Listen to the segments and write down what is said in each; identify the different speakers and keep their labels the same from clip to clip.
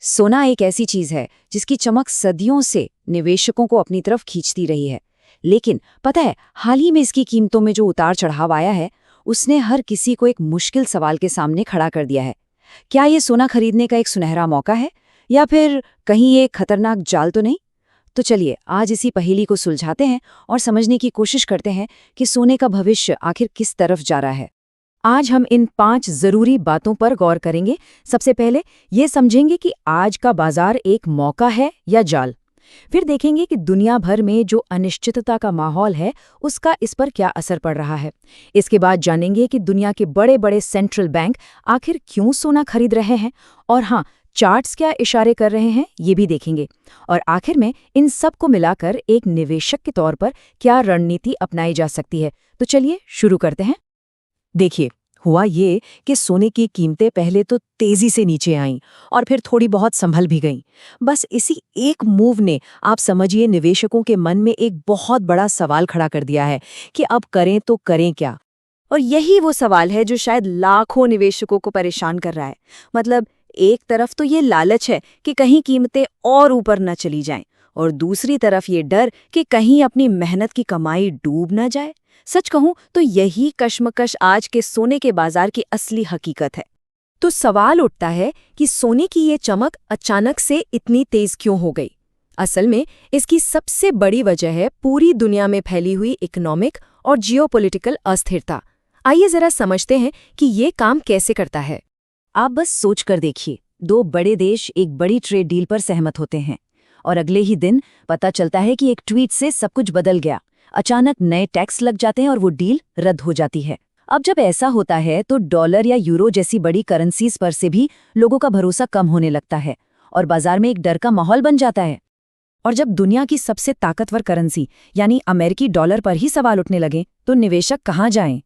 Speaker 1: सोना एक ऐसी चीज है जिसकी चमक सदियों से निवेशकों को अपनी तरफ खींचती रही है। लेकिन पता है, हाल ही में इसकी कीमतों में जो उतार चढ़ाव आया है, उसने हर किसी को एक मुश्किल सवाल के सामने खड़ा कर दिया है। क्या ये सोना खरीदने का एक सुनहरा मौका है, या फिर कहीं ये एक खतरनाक जाल तो नहीं? तो चलिए आज इसी पहेली को सुलझाते हैं और समझने की कोशिश करते हैं कि सोने का भविष्य आखिर किस तरफ जा रहा है। आज हम इन 5 जरूरी बातों पर गौर करेंगे। सबसे पहले ये समझेंगे कि आज का बाजार एक मौका है या जाल। फिर देखेंगे कि दुनिया भर में जो अनिश्चितता का माहौल है, उसका इस पर क्या असर पड़ रहा है। इसके बाद जानेंगे कि दुनिया के बड़े बड़े सेंट्रल बैंक आखिर क्यों सोना खरीद रहे हैं, और हाँ, चार्ट्स क्या इशारे कर रहे हैं, ये भी देखेंगे। और आखिर में इन सब को मिलाकर एक निवेशक के तौर पर क्या रणनीति अपनाई जा सकती है। तो चलिए शुरू करते हैं। देखिए, हुआ ये कि सोने की कीमतें पहले तो तेजी से नीचे आईं और फिर थोड़ी बहुत संभल भी गईं। बस इसी एक मूव ने, आप समझिए, निवेशकों के मन में एक बहुत बड़ा सवाल खड़ा कर दिया है कि अब करें तो करें क्या।
Speaker 2: और यही वो सवाल है जो शायद लाखों निवेशकों को परेशान कर रहा है। मतलब एक तरफ तो ये लालच है कि कहीं कीमतें और ऊपर न चली जाएं, और दूसरी तरफ ये डर कि कहीं अपनी मेहनत की कमाई डूब न जाए। सच कहूं तो यही कश्मकश आज के सोने के बाजार की असली हकीकत है। तो सवाल उठता है कि सोने की ये चमक अचानक से इतनी तेज क्यों हो गई। असल में इसकी सबसे बड़ी वजह है पूरी दुनिया में फैली हुई इकोनॉमिक और जियोपॉलिटिकल अस्थिरता। आइए जरा समझते हैं कि ये काम कैसे करता है।
Speaker 1: आप बस सोच कर देखिए, 2 बड़े देश एक बड़ी ट्रेड डील पर सहमत होते हैं और अगले ही दिन पता चलता है कि एक ट्वीट से सब कुछ बदल गया। अचानक नए टैक्स लग जाते हैं और वो डील रद्द हो जाती है। अब जब ऐसा होता है तो डॉलर या यूरो जैसी बड़ी करेंसीज पर से भी लोगों का भरोसा कम होने लगता है और बाजार में एक डर का माहौल बन जाता है। और जब दुनिया की सबसे ताकतवर करेंसी यानी अमेरिकी डॉलर पर ही सवाल उठने लगे, तो निवेशक कहाँ जाएं?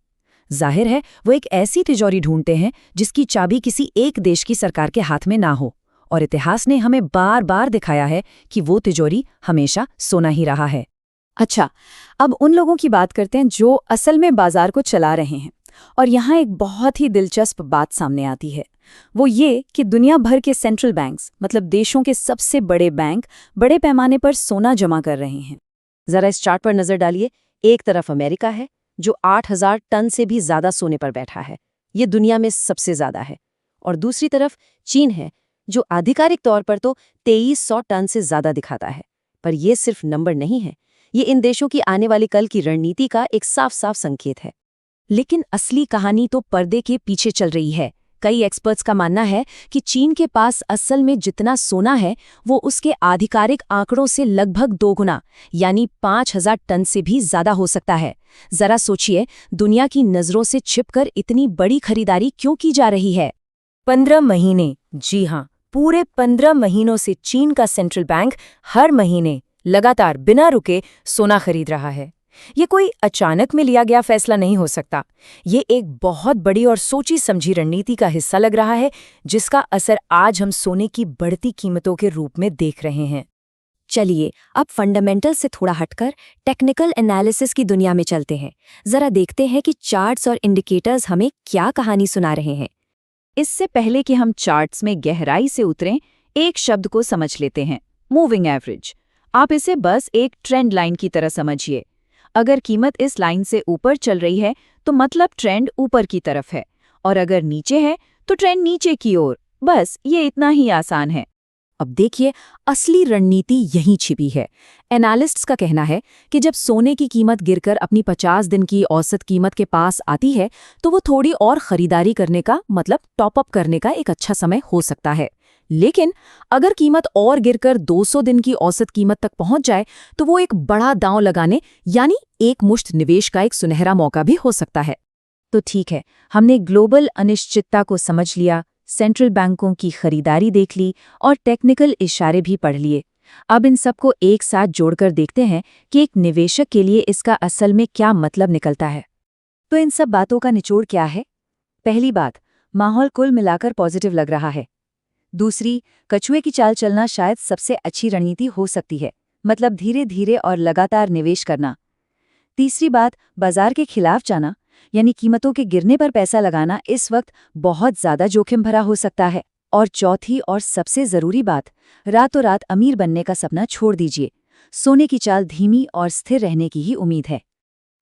Speaker 1: जाहिर है, वो एक ऐसी तिजोरी ढूंढते हैं जिसकी चाबी किसी एक देश की सरकार के हाथ में ना हो। और इतिहास ने हमें बार बार दिखाया है कि वो तिजोरी हमेशा सोना ही रहा है।
Speaker 2: अच्छा, अब उन लोगों की बात करते हैं जो असल में बाजार को चला रहे हैं। और यहाँ एक बहुत ही दिलचस्प बात सामने आती है। वो ये कि दुनिया भर के सेंट्रल बैंक्स, मतलब देशों के सबसे बड़े बैंक, बड़े पैमाने पर सोना जमा कर रहे हैं।
Speaker 1: जरा इस चार्ट पर नजर डालिए। एक तरफ अमेरिका है जो 8,000 टन से भी ज्यादा सोने पर बैठा है, ये दुनिया में सबसे ज्यादा है। और दूसरी तरफ चीन है जो आधिकारिक तौर पर तो 2300 टन से ज्यादा दिखाता है। पर यह सिर्फ नंबर नहीं है, ये इन देशों की आने वाली कल की रणनीति का एक साफ साफ संकेत है। लेकिन असली कहानी तो पर्दे के पीछे चल रही है। कई एक्सपर्ट्स का मानना है कि चीन के पास असल में जितना सोना है वो उसके आधिकारिक आंकड़ों से लगभग 2 गुना, यानी 5,000 टन से भी ज्यादा हो सकता है। जरा सोचिए, दुनिया की नजरों से छिपकर इतनी बड़ी खरीदारी क्यों की जा रही है?
Speaker 2: 15 महीने, जी हाँ, पूरे 15 महीनों से चीन का सेंट्रल बैंक हर महीने लगातार बिना रुके सोना खरीद रहा है। ये कोई अचानक में लिया गया फैसला नहीं हो सकता। ये एक बहुत बड़ी और सोची समझी रणनीति का हिस्सा लग रहा है, जिसका असर आज हम सोने की बढ़ती कीमतों के रूप में देख रहे हैं।
Speaker 1: चलिए अब फंडामेंटल से थोड़ा हटकर टेक्निकल एनालिसिस की दुनिया में चलते हैं। जरा देखते हैं कि चार्ट्स और इंडिकेटर्स हमें क्या कहानी सुना रहे हैं। इससे पहले कि हम चार्ट्स में गहराई से उतरें, एक शब्द को समझ लेते हैं, मूविंग एवरेज। आप इसे बस एक ट्रेंड लाइन की तरह समझिए। अगर कीमत इस लाइन से ऊपर चल रही है तो मतलब ट्रेंड ऊपर की तरफ है, और अगर नीचे है तो ट्रेंड नीचे की ओर। बस ये इतना ही आसान है। अब देखिए, असली रणनीति यहीं छिपी है। एनालिस्ट्स का कहना है कि जब सोने की कीमत गिरकर अपनी 50 दिन की औसत कीमत के पास आती है तो वो थोड़ी और खरीदारी करने का, मतलब टॉप अप करने का एक अच्छा समय हो सकता है। लेकिन अगर कीमत और गिरकर 200 दिन की औसत कीमत तक पहुंच जाए तो वो एक बड़ा दांव लगाने, यानी एक मुश्त निवेश का एक सुनहरा मौका भी हो सकता है। तो ठीक है, हमने ग्लोबल अनिश्चितता को समझ लिया, सेंट्रल बैंकों की खरीदारी देख ली और टेक्निकल इशारे भी पढ़ लिए। अब इन सबको एक साथ जोड़कर देखते हैं कि एक निवेशक के लिए इसका असल में क्या मतलब निकलता है। तो इन सब बातों का निचोड़ क्या है? पहली बात, माहौल कुल मिलाकर पॉजिटिव लग रहा है। दूसरी, कछुए की चाल चलना शायद सबसे अच्छी रणनीति हो सकती है, मतलब धीरे धीरे और लगातार निवेश करना। तीसरी बात, बाजार के खिलाफ जाना, यानी कीमतों के गिरने पर पैसा लगाना इस वक्त बहुत ज्यादा जोखिम भरा हो सकता है।
Speaker 2: और चौथी और सबसे जरूरी बात, रातों रात अमीर बनने का सपना छोड़ दीजिए। सोने की चाल धीमी और स्थिर रहने की ही उम्मीद है।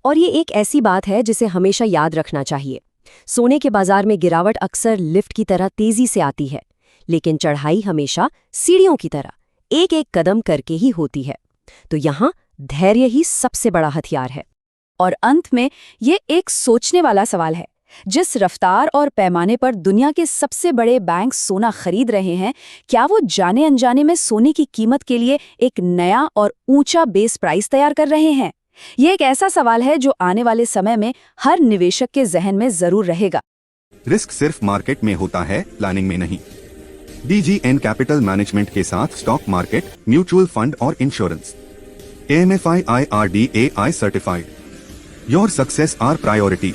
Speaker 1: और ये एक ऐसी बात है जिसे हमेशा याद रखना चाहिए। सोने के बाजार में गिरावट अक्सर लिफ्ट की तरह तेजी से आती है, लेकिन चढ़ाई हमेशा सीढ़ियों की तरह एक एक कदम करके ही होती है। तो यहाँ धैर्य ही सबसे बड़ा हथियार है।
Speaker 2: और अंत में ये एक सोचने वाला सवाल है, जिस रफ्तार और पैमाने पर दुनिया के सबसे बड़े बैंक सोना खरीद रहे हैं, क्या वो जाने अनजाने में सोने की कीमत के लिए एक नया और ऊंचा बेस प्राइस तैयार कर रहे हैं? ये एक ऐसा सवाल है जो आने वाले समय में हर निवेशक के जहन में जरूर रहेगा।
Speaker 3: रिस्क सिर्फ मार्केट में होता है, प्लानिंग में नहीं। DGN कैपिटल मैनेजमेंट के साथ स्टॉक मार्केट, म्यूचुअल फंड और insurance. AMFI IRDAI certified. Your success our priority.